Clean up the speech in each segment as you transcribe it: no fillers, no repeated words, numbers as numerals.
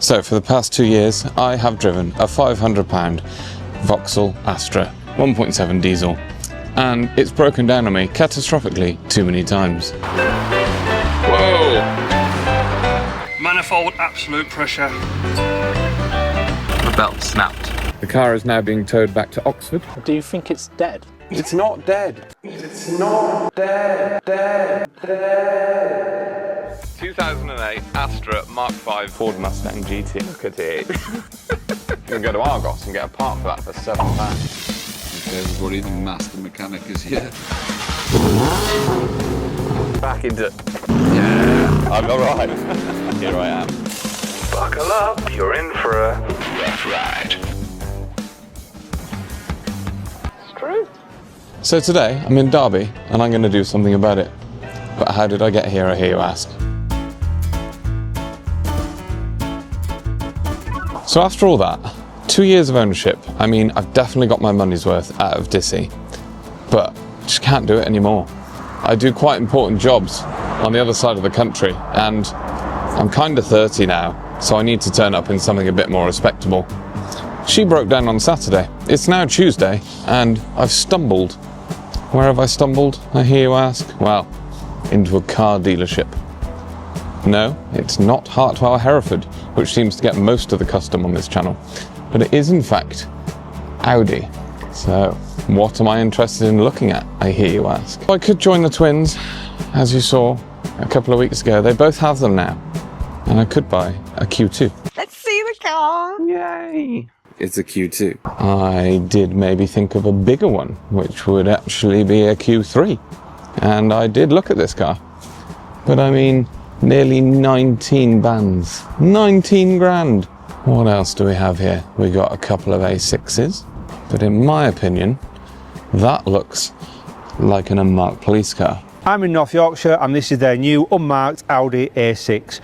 So for the past 2 years, I have driven a £500 VAUXHALL Astra 1.7 diesel, and it's broken down on me catastrophically too many times. Whoa! Manifold absolute pressure. The belt snapped. The car is now being towed back to Oxford. Do you think it's dead? It's not dead. It's not dead. 2008 Astra Mark V Ford Mustang GT. Look at it. You can go to Argos and get a part for that for £7. Everybody, the master mechanic is here. Back into... Yeah, I've arrived. Here I am. Buckle up, you're in for a rough ride. It's true. So today, I'm in Derby, and I'm going to do something about it. But how did I get here, I hear you ask? So after all that, 2 years of ownership, I mean, I've definitely got my money's worth out of Dissy, but just can't do it anymore. I do quite important jobs on the other side of the country, and I'm kind of 30 now, so I need to turn up in something a bit more respectable. She broke down on Saturday. It's now Tuesday, and I've stumbled. Where have I stumbled, I hear you ask? Well, into a car dealership. No, it's not Hartwell Hereford, which seems to get most of the custom on this channel, but it is in fact Audi. So, what am I interested in looking at, I hear you ask? I could join the twins, as you saw a couple of weeks ago. They both have them now, and I could buy a Q2. Let's see the car! Yay! It's a Q2. I did maybe think of a bigger one, which would actually be a Q3. And I did look at this car. But I mean, nearly 19 bands. 19 grand! What else do we have here? We got a couple of A6s. But in my opinion, that looks like an unmarked police car. I'm in North Yorkshire and this is their new unmarked Audi A6.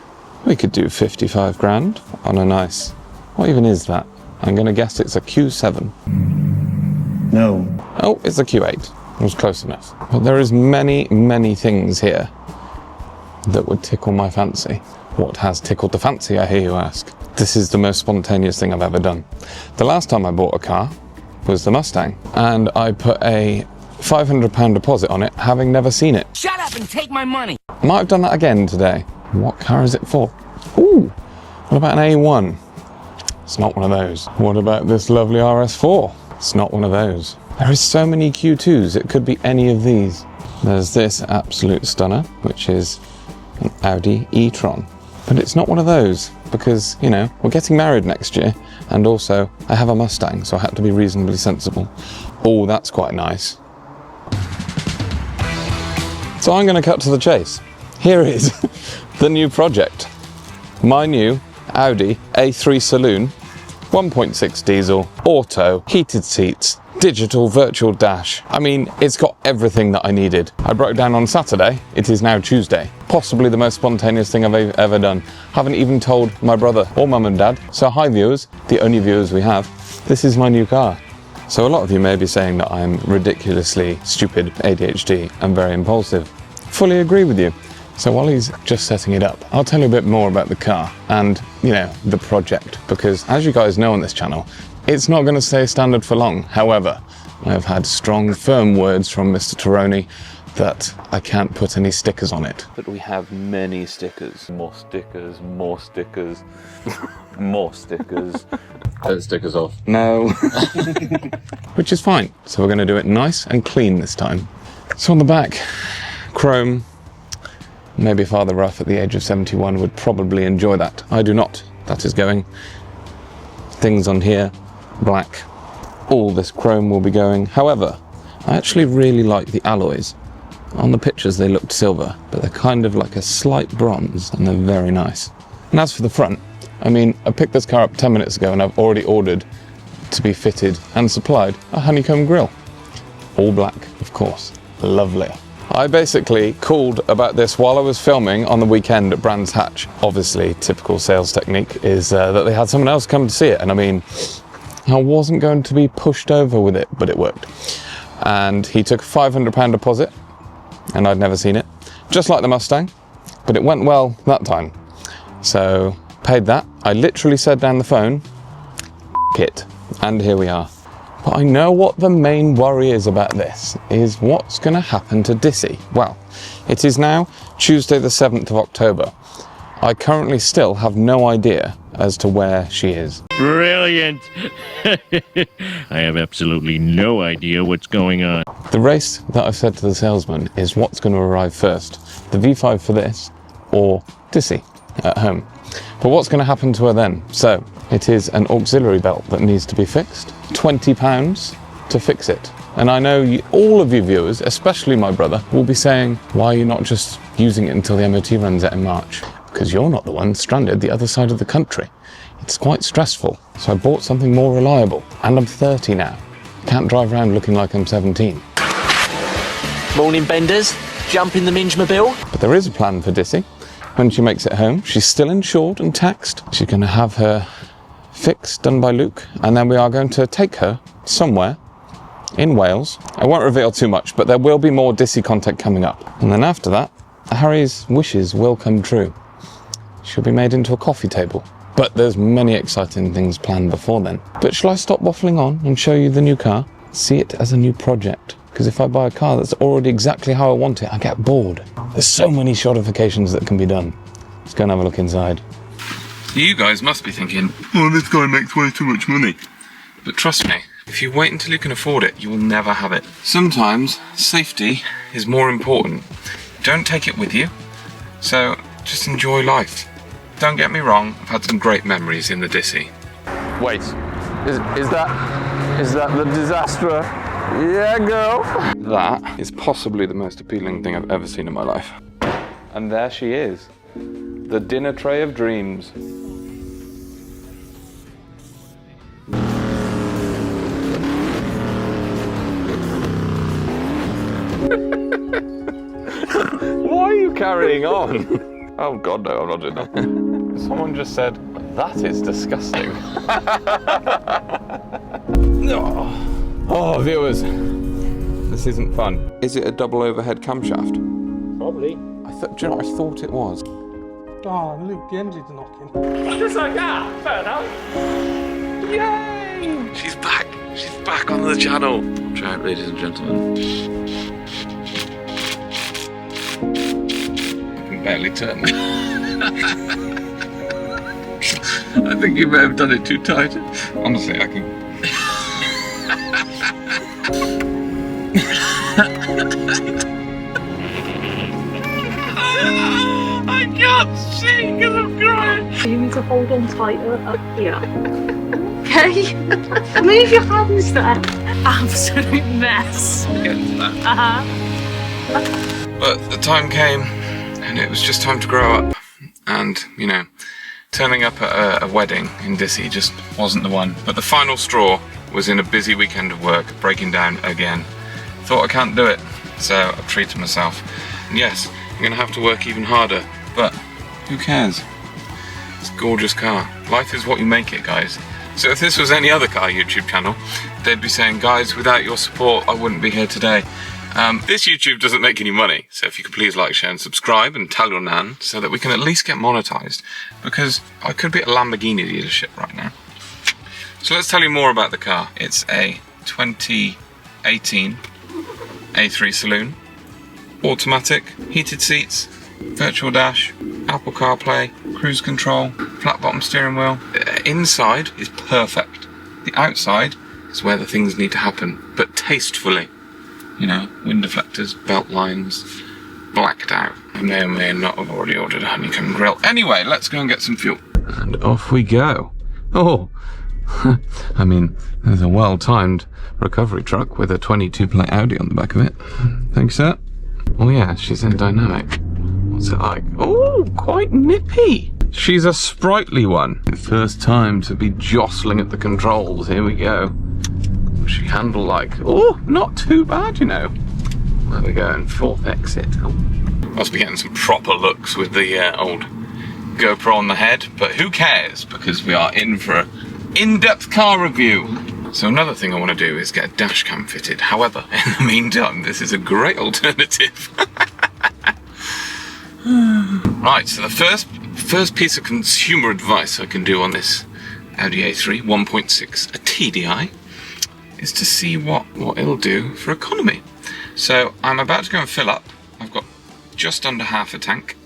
We could do 55 grand on a nice... What even is that? I'm going to guess it's a Q7. No. Oh, it's a Q8. It was close enough. But there is many, many things here that would tickle my fancy. What has tickled the fancy, I hear you ask? This is the most spontaneous thing I've ever done. The last time I bought a car was the Mustang, and I put a £500 deposit on it, having never seen it. Shut up and take my money! Might have done that again today. What car is it for? Ooh, what about an A1? It's not one of those. What about this lovely RS4? It's not one of those. There is so many Q2s, it could be any of these. There's this absolute stunner, which is an Audi e-tron. But it's not one of those, because, you know, we're getting married next year, and also I have a Mustang, so I had to be reasonably sensible. Oh, that's quite nice. So I'm going to cut to the chase. Here is the new project. My new Audi A3 Saloon, 1.6 diesel, auto, heated seats, digital virtual dash. I mean, it's got everything that I needed. I broke down on Saturday. It is now Tuesday. Possibly the most spontaneous thing I've ever done. Haven't even told my brother or mum and dad. So hi viewers, the only viewers we have. This is my new car. So a lot of you may be saying that I'm ridiculously stupid, ADHD, and very impulsive. Fully agree with you. So while he's just setting it up, I'll tell you a bit more about the car and, you know, the project, because as you guys know on this channel, it's not going to stay standard for long. However, I have had strong, firm words from Mr. Throaty that I can't put any stickers on it. But we have many stickers. More stickers, more stickers, more stickers. Take the stickers off. No. Which is fine. So we're going to do it nice and clean this time. So on the back, chrome. Maybe Father Ruff at the age of 71 would probably enjoy that. I do not. That is going. Things on here, black. All this chrome will be going. However, I actually really like the alloys. On the pictures they looked silver, but they're kind of like a slight bronze, and they're very nice. And as for the front, I mean, I picked this car up 10 minutes ago and I've already ordered to be fitted and supplied a honeycomb grille. All black, of course. Lovely. I basically called about this while I was filming on the weekend at Brands Hatch. Obviously, typical sales technique is that they had someone else come to see it, and I mean, I wasn't going to be pushed over with it, but it worked. And he took a £500 deposit, and I'd never seen it, just like the Mustang, but it went well that time. So paid that. I literally said down the phone, it, and here we are. But I know what the main worry is about this, is what's going to happen to Dissy. Well, it is now Tuesday the 7th of October. I currently still have no idea as to where she is. Brilliant! I have absolutely no idea what's going on. The race that I've said to the salesman is what's going to arrive first, the V5 for this, or Dissy at home. But what's going to happen to her then? So, it is an auxiliary belt that needs to be fixed. £20 to fix it. And I know all of you viewers, especially my brother, will be saying, why are you not just using it until the MOT runs out in March? Because you're not the one stranded the other side of the country. It's quite stressful. So I bought something more reliable. And I'm 30 now. Can't drive around looking like I'm 17. Morning, Benders. Jump in the Mingemobile. But there is a plan for Dissy. When she makes it home, she's still insured and taxed. She's going to have her fix done by Luke, and then we are going to take her somewhere in Wales. I won't reveal too much, but there will be more Dissy content coming up. And then after that, Harry's wishes will come true. She'll be made into a coffee table. But there's many exciting things planned before then. But shall I stop waffling on and show you the new car? See it as a new project. Because if I buy a car that's already exactly how I want it, I get bored. There's so many shodifications that can be done. Let's go and have a look inside. You guys must be thinking, oh, this guy makes way too much money. But trust me, if you wait until you can afford it, you will never have it. Sometimes safety is more important. Don't take it with you, so just enjoy life. Don't get me wrong, I've had some great memories in the Dissy. Wait, is that the disAstra? Yeah, girl. That is possibly the most appealing thing I've ever seen in my life. And there she is, the dinner tray of dreams. Why are you carrying on? Oh God, no, I'm not doing that. Someone just said, that is disgusting. Oh, viewers, this isn't fun. Is it a double overhead camshaft? Probably. Do you know what I thought it was? Oh, Luke, the engine's knocking. Just like that, fair enough. Yay! She's back. She's back on the channel. Watch out, ladies and gentlemen. I can barely turn. I think you may have done it too tight. Honestly, I can. I can't see because I'm crying. You need to hold on tighter up here. Okay? Move your hands there. Absolute mess. Get into that. But the time came, and it was just time to grow up. And, you know, turning up at a wedding in Dissy just wasn't the one. But the final straw was in a busy weekend of work, breaking down again. Thought I can't do it, so I've treated myself. And yes, I'm gonna have to work even harder, but who cares? It's a gorgeous car. Life is what you make it, guys. So if this was any other car YouTube channel, they'd be saying, guys, without your support, I wouldn't be here today. This YouTube doesn't make any money, so if you could please like, share and subscribe and tell your nan so that we can at least get monetized, because I could be at a Lamborghini dealership right now. So let's tell you more about the car. It's a 2018 A3 saloon, automatic, heated seats, virtual dash, Apple CarPlay, cruise control, flat bottom steering wheel. The inside is perfect. The outside is where the things need to happen, but tastefully. You know, wind deflectors, belt lines, blacked out. I may or may not have already ordered a honeycomb grill. Anyway, let's go and get some fuel. And off we go. Oh, I mean, there's a well-timed recovery truck with a 22-plate Audi on the back of it. Thanks, sir. Oh yeah, she's in dynamic. What's it like? Oh, quite nippy. She's a sprightly one. First time to be jostling at the controls. Here we go. What's she handle like? Oh, not too bad, you know. There we go, and fourth exit. Oh. Must be getting some proper looks with the old GoPro on the head, but who cares? Because we are in for an in-depth car review. So another thing I want to do is get a dash cam fitted. However, in the meantime, this is a great alternative. Right, so the first First piece of consumer advice I can do on this Audi A3 1.6, a TDI, is to see what it'll do for economy. So I'm about to go and fill up. I've got just under half a tank,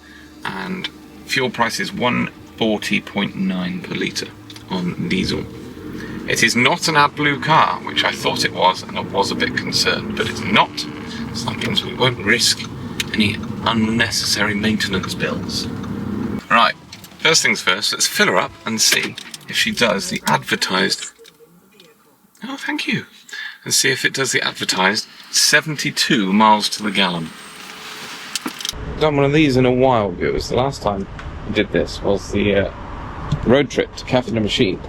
and fuel price is 140.9 per litre on diesel. It is not an AdBlue car, which I thought it was, and I was a bit concerned, but it's not. So that means we won't risk any unnecessary maintenance bills. Right, first things first, let's fill her up and see if she does the advertised... Oh, thank you. And see if it does the advertised 72 miles to the gallon. I've done one of these in a while, viewers. The last time I did this was the road trip to Cafe de Machine.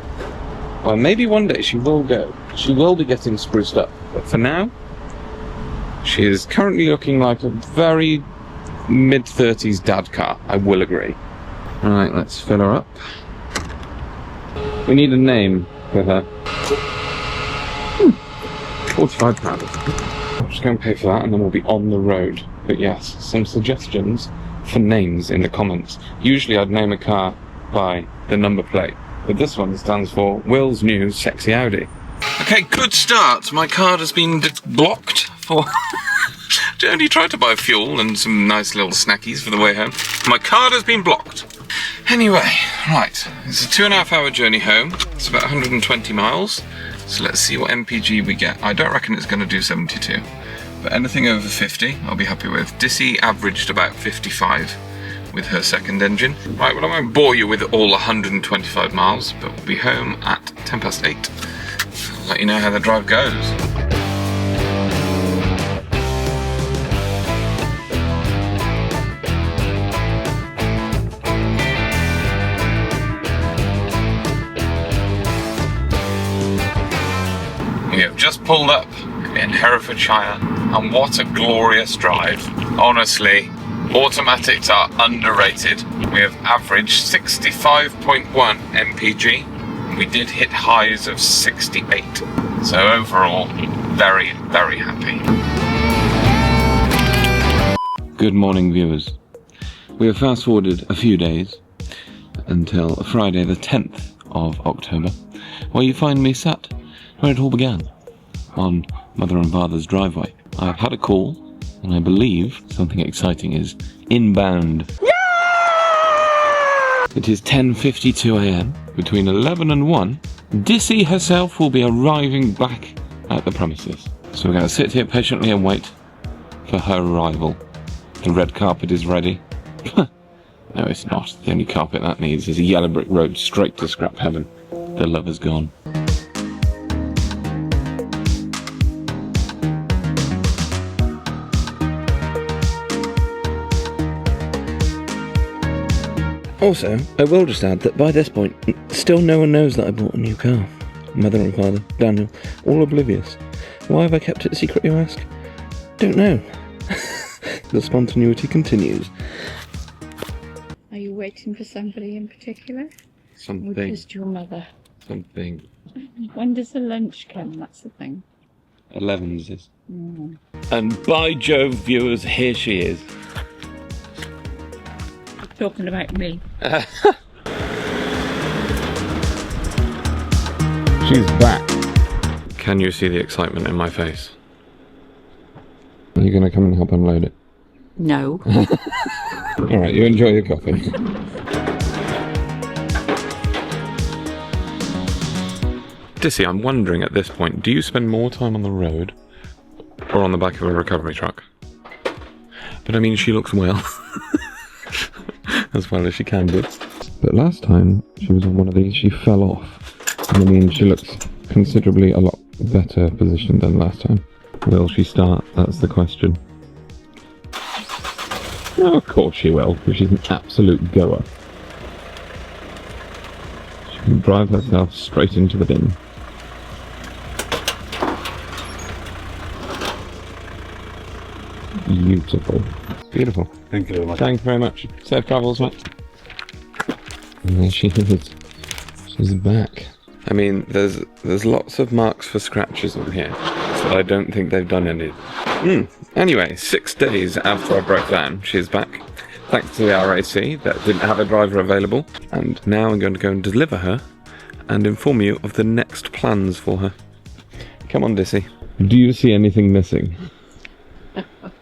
Well, maybe one day she will go. She will be getting spruced up. But for now, she is currently looking like a very mid-30s dad car, I will agree. Alright, let's fill her up. We need a name for her. £45. I'm just going to pay for that and then we'll be on the road. But yes, some suggestions for names in the comments. Usually I'd name a car by the number plate, but this one stands for Will's new sexy Audi. Okay, good start. My card has been blocked for... I only tried to buy fuel and some nice little snackies for the way home. My card has been blocked. Anyway, right, it's a 2.5 hour journey home. It's about 120 miles. So let's see what MPG we get. I don't reckon it's going to do 72, but anything over 50 I'll be happy with. Dissy averaged about 55 with her second engine. Right, well I won't bore you with all 125 miles, but we'll be home at 8:10. I'll let you know how the drive goes. We have just pulled up in Herefordshire, and what a glorious drive. Honestly, automatics are underrated. We have averaged 65.1 mpg. We did hit highs of 68. So overall, very, very happy. Good morning, viewers. We have fast forwarded a few days until Friday the 10th of October, where you find me sat where it all began, on Mother and Father's driveway. I've had a call, and I believe something exciting is inbound. Yeah! It is 10:52 AM. Between 11 and 1, Dissy herself will be arriving back at the premises. So we're going to sit here patiently and wait for her arrival. The red carpet is ready. No, it's not. The only carpet that needs is a yellow brick road straight to scrap heaven. The love is gone. Also, I will just add that by this point, still no one knows that I bought a new car. Mother and father, Daniel, all oblivious. Why have I kept it secret, you ask? Don't know. The spontaneity continues. Are you waiting for somebody in particular? Something. Or just your mother? Something. When does the lunch come? That's the thing. 11's is. And by Jove, viewers, here she is. Talking about me. She's back. Can you see the excitement in my face? Are you going to come and help unload it? No. Alright, you enjoy your coffee. Dissy, I'm wondering at this point, do you spend more time on the road or on the back of a recovery truck? But I mean, she looks well. As well as she can do. But last time she was on one of these, she fell off. And I mean, she looks considerably a lot better positioned than last time. Will she start? That's the question. Oh, of course she will, because she's an absolute goer. She can drive herself straight into the bin. Beautiful. Beautiful. Thank you very much. Thank you very much. Safe travels, mate. And there she is. She's back. I mean, there's lots of marks for scratches on here, so I don't think they've done any. Anyway, 6 days after I broke down, she's back. thanks to the RAC that didn't have a driver available. And now I'm going to go and deliver her and inform you of the next plans for her. Come on, Dissy. Do you see anything missing?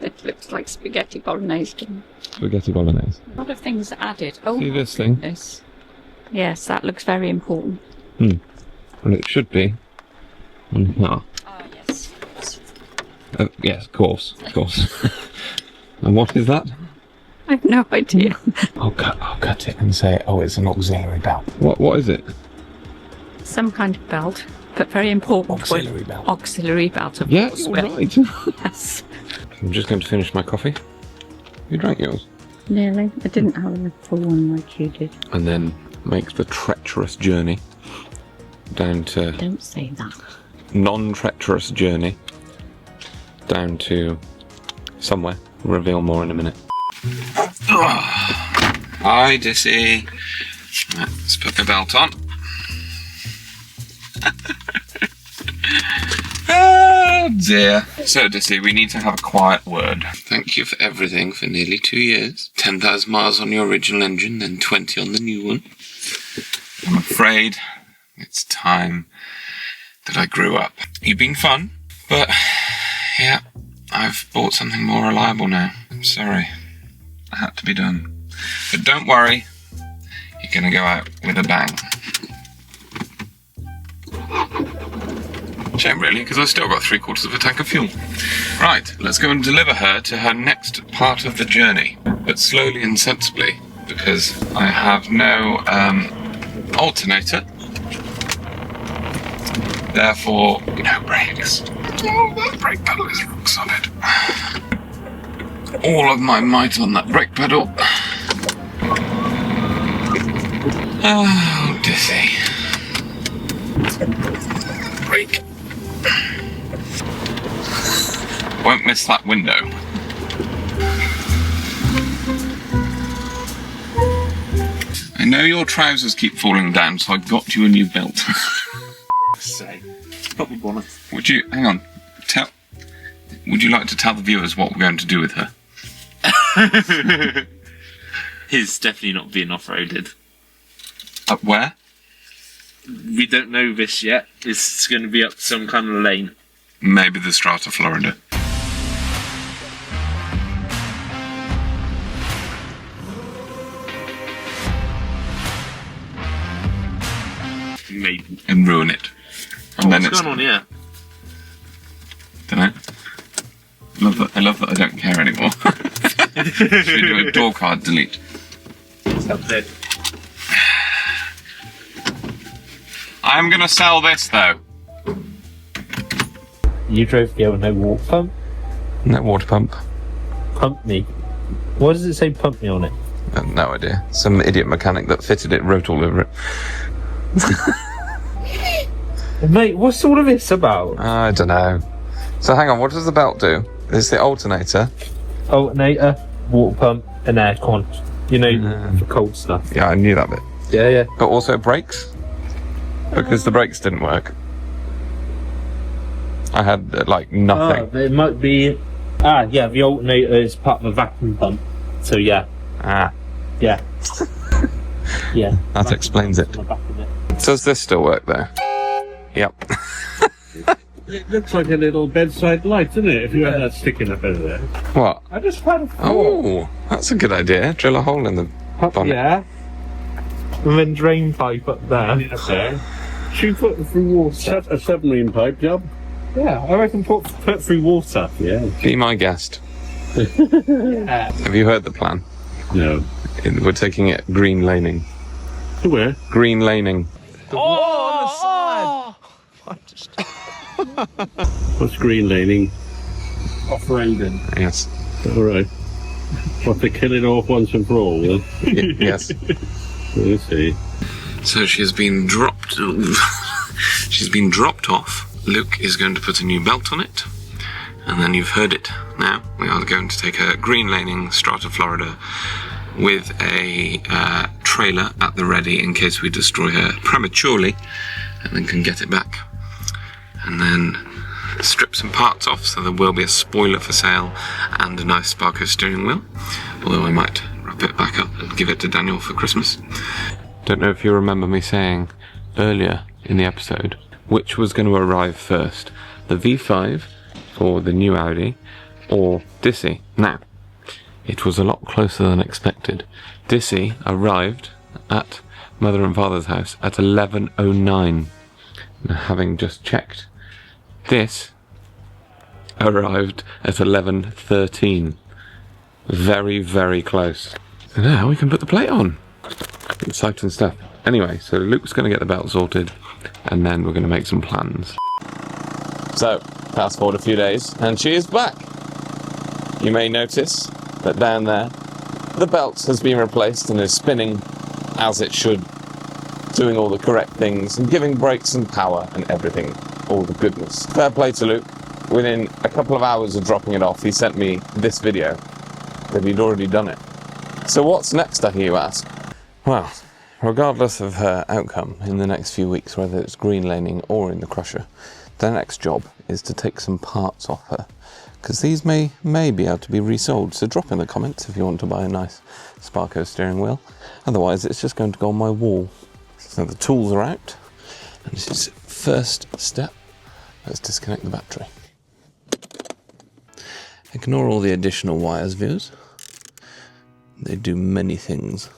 It looks like spaghetti bolognese to me. Spaghetti bolognese. A lot of things added. Oh, See this thing? goodness. Yes, that looks very important. Well, it should be on here. Ah, yes. Yes, of course, of course. And what is that? I have no idea. I'll cut it and say, oh, it's an auxiliary belt. What is it? Some kind of belt, but very important. Auxiliary belt. Auxiliary belt, of Yeah, course. you're Well, right. yes. I'm just going to finish my coffee. You drank yours? Nearly. I didn't have a full one like you did. And then make the treacherous journey down to... Don't say that. non-treacherous journey down to somewhere. Reveal more in a minute. Hi, Dissy. Right, let's put the belt on. Oh dear. So, Dissy, we need to have a quiet word. Thank you for everything for nearly 2 years. 10,000 miles on your original engine, then 20 on the new one. I'm afraid it's time that I grew up. You've been fun, but yeah, I've bought something more reliable now. I'm sorry. It had to be done. But don't worry, you're gonna go out with a bang. Shame really, because I've still got 3/4 of a tank of fuel. Right, let's go and deliver her to her next part of the journey, but slowly and sensibly, because I have no alternator. Therefore, no brakes. Oh, that brake pedal is rock solid. All of my might on that brake pedal. Oh, Dissy. Brake. Won't miss that window. I know your trousers keep falling down, so I got you a new belt. Say, got me bonnet. Would you, hang on, would you like to tell the viewers what we're going to do with her? He's definitely not being off-roaded. Up where? We don't know this yet. It's going to be up some kind of lane. Maybe the Strata, Florida. Maybe. And ruin it. And then What's it's... going on here? Dunno. I love that I don't care anymore. Should we do a door card delete? It's up there. I'm gonna sell this though. You drove here with no water pump? No water pump. Pump me. Why does it say pump me on it? I have no idea. Some idiot mechanic that fitted it wrote all over it. Mate, what's all of this about? I don't know. So hang on, what does the belt do? It's the alternator. Alternator, water pump, and aircon. You know, for cold stuff. Yeah, I knew that bit. Yeah, yeah. But also brakes? Because the brakes didn't work. I had, like, nothing. It might be... yeah, the alternator is part of a vacuum pump. So, yeah. Yeah. Yeah. That explains it. Does this still work, though? Yep. It looks like a little bedside light, doesn't it? If you had that sticking up over there. What? I just had a thought. Oh, that's a good idea. Drill a hole in the bonnet. Yeah. And then drain pipe up there. Up there. Should we put through water? A submarine pipe job? Yeah, I reckon put through water. Yeah. Be my guest. Yeah. Have you heard the plan? No. We're taking it green laning. To where? Green laning. What's green laning? Off-roading. Yes. Alright. What, to kill it off once and for all, will? Yes. Let's see. So she's been dropped. She's been dropped off. Luke is going to put a new belt on it. And then you've heard it now. We are going to take her green laning Strata, Florida, with a trailer at the ready in case we destroy her prematurely, and then can get it back. And then strip some parts off, so there will be a spoiler for sale and a nice Sparco steering wheel. Although I might it back up and give it to Daniel for Christmas. Don't know if you remember me saying earlier in the episode which was going to arrive first, the V5 for the new Audi or Dissy. Now, it was a lot closer than expected. Dissy arrived at Mother and Father's house at 11:09. Now, having just checked, this arrived at 11:13. Very, very close. So now we can put the plate on. Exciting stuff. Anyway, so Luke's going to get the belt sorted, and then we're going to make some plans. So, fast forward a few days, and she is back. You may notice that down there, the belt has been replaced and is spinning as it should, doing all the correct things, and giving brakes and power and everything, all the goodness. Fair play to Luke. Within a couple of hours of dropping it off, he sent me this video that he'd already done it. So what's next, I hear you ask? Well, regardless of her outcome in the next few weeks, whether it's green laning or in the crusher, the next job is to take some parts off her, because these may be able to be resold. So drop in the comments if you want to buy a nice Sparco steering wheel. Otherwise, it's just going to go on my wall. So the tools are out, and this is first step. Let's disconnect the battery. Ignore all the additional wires, viewers. They do many things.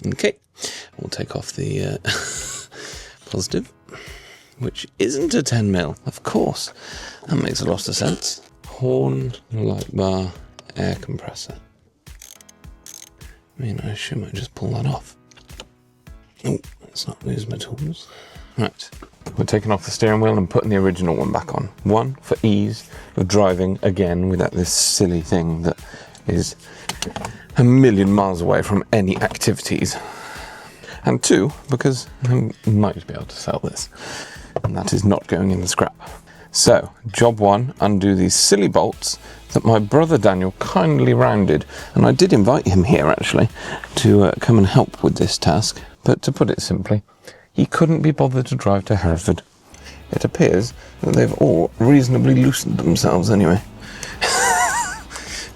Okay, we'll take off the positive, which isn't a 10mm, of course. That makes a lot of sense. Horn, light bar, air compressor. I mean, I assume I just pull that off. Oh, let's not lose my tools. Right, we're taking off the steering wheel and putting the original one back on. One, for ease of driving again without this silly thing that is a million miles away from any activities. And two, because I might be able to sell this, and that is not going in the scrap. So, job one, undo these silly bolts that my brother Daniel kindly rounded, and I did invite him here actually to come and help with this task, but to put it simply, he couldn't be bothered to drive to Hereford. It appears that they've all reasonably loosened themselves anyway,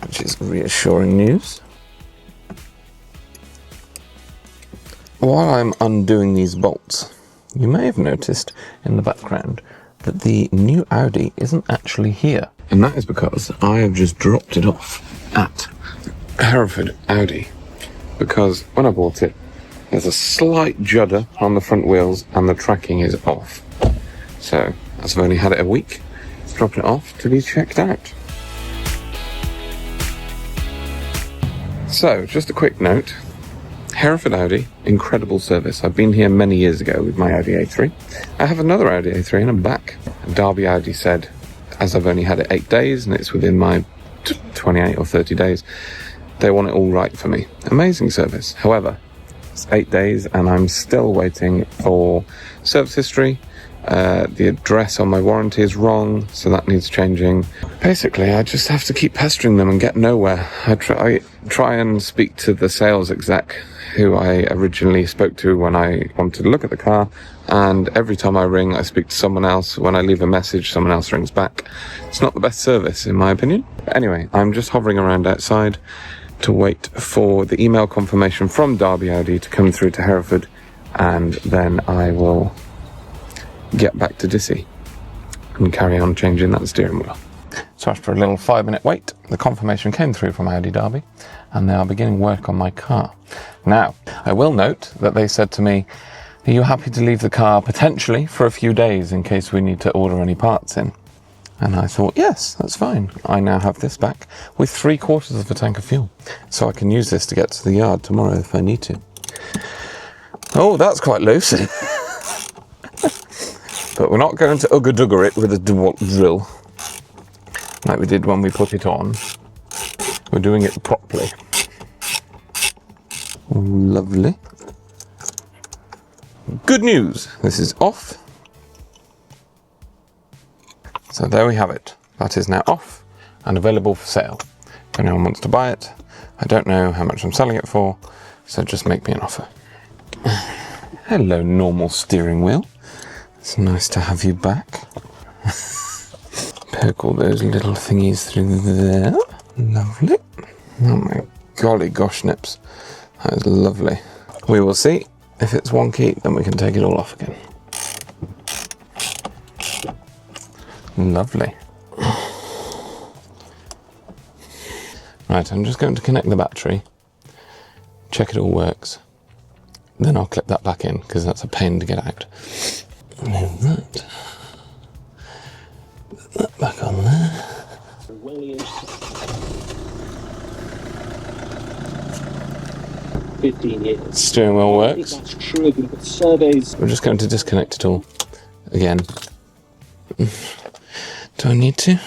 which is reassuring news. While I'm undoing these bolts, you may have noticed in the background that the new Audi isn't actually here. And that is because I have just dropped it off at Hereford Audi. Because when I bought it, there's a slight judder on the front wheels and the tracking is off. So, as I've only had it a week, let's drop it off to be checked out. So, just a quick note. Hereford Audi, incredible service. I've been here many years ago with my Audi A3. I have another Audi A3 and I'm back. Derby Audi said, as I've only had it 8 days and it's within my 28 or 30 days, they want it all right for me. Amazing service. However, it's 8 days and I'm still waiting for service history. The address on my warranty is wrong, so that needs changing. Basically, I just have to keep pestering them and get nowhere. I try and speak to the sales exec who I originally spoke to when I wanted to look at the car, and every time I ring, I speak to someone else. When I leave a message, someone else rings back. It's not the best service, in my opinion. But anyway, I'm just hovering around outside to wait for the email confirmation from Derby Audi to come through to Hereford, and then I will get back to Dissy and carry on changing that steering wheel. So after a little 5-minute wait, the confirmation came through from Audi Derby, and they are beginning work on my car. Now, I will note that they said to me, are you happy to leave the car potentially for a few days in case we need to order any parts in? And I thought, yes, that's fine. I now have this back with 3/4 of a tank of fuel, so I can use this to get to the yard tomorrow if I need to. Oh, that's quite loose. But we're not going to ugga-dugger it with a DeWalt drill like we did when we put it on. We're doing it properly. Lovely. Good news, this is off. So there we have it. That is now off and available for sale. If anyone wants to buy it, I don't know how much I'm selling it for, so just make me an offer. Hello, normal steering wheel. It's nice to have you back. Poke all those little thingies through there. Lovely. Oh my Golly gosh nips. That is lovely. We will see. If it's wonky, then we can take it all off again. Lovely. Right, I'm just going to connect the battery, check it all works, then I'll clip that back in because that's a pain to get out. Move that. Put that back on there. 15 years. Steering wheel works. That's true. We've got surveys. We're just going to disconnect it all again. Do I need to?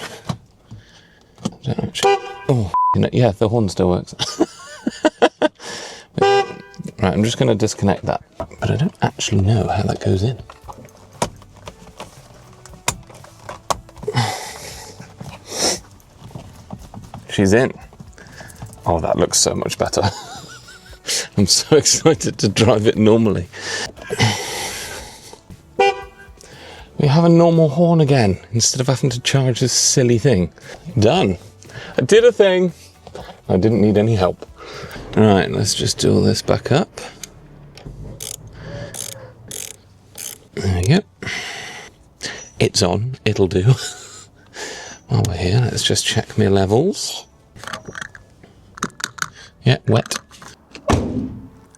I don't actually. Oh, yeah, the horn still works. Right, I'm just going to disconnect that, but I don't actually know how that goes in. She's in. Oh, that looks so much better. I'm so excited to drive it normally. We have a normal horn again, instead of having to charge this silly thing. Done. I did a thing. I didn't need any help. Right, let's just do all this back up. There we go. It's on, it'll do. While we're here, let's just check my levels. Yeah, wet.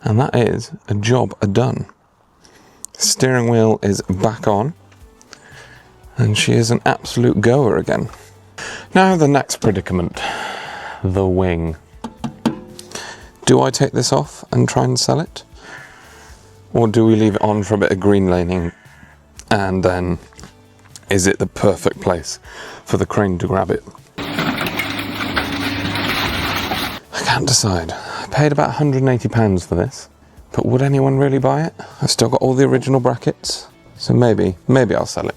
And that is a job done. Steering wheel is back on. And she is an absolute goer again. Now the next predicament. The wing. Do I take this off and try and sell it? Or do we leave it on for a bit of green laning? And then, is it the perfect place for the crane to grab it? I can't decide. I paid about £180 for this. But would anyone really buy it? I've still got all the original brackets. So maybe I'll sell it.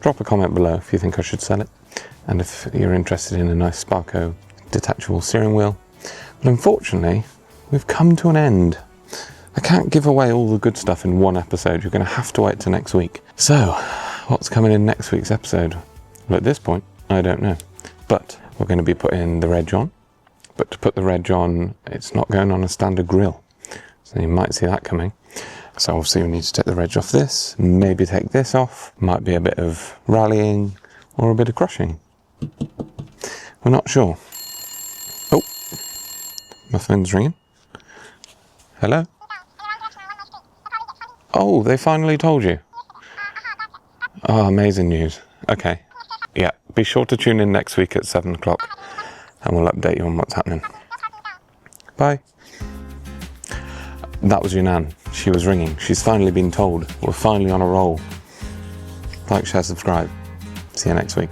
Drop a comment below if you think I should sell it. And if you're interested in a nice Sparco detachable steering wheel. But unfortunately, we've come to an end. I can't give away all the good stuff in one episode. You're going to have to wait till next week. So, what's coming in next week's episode? Well, at this point, I don't know. But we're going to be putting the reg on. But to put the reg on, it's not going on a standard grille. So you might see that coming. So obviously we need to take the reg off this, maybe take this off. Might be a bit of rallying or a bit of crushing. We're not sure. Oh, my phone's ringing. Hello? Oh, they finally told you. Oh, amazing news. Okay. Yeah, be sure to tune in next week at 7 o'clock and we'll update you on what's happening. Bye. That was your nan. She was ringing. She's finally been told. We're finally on a roll. Like, share, subscribe. See you next week.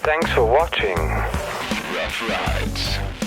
Thanks for watching Ruffe Rides.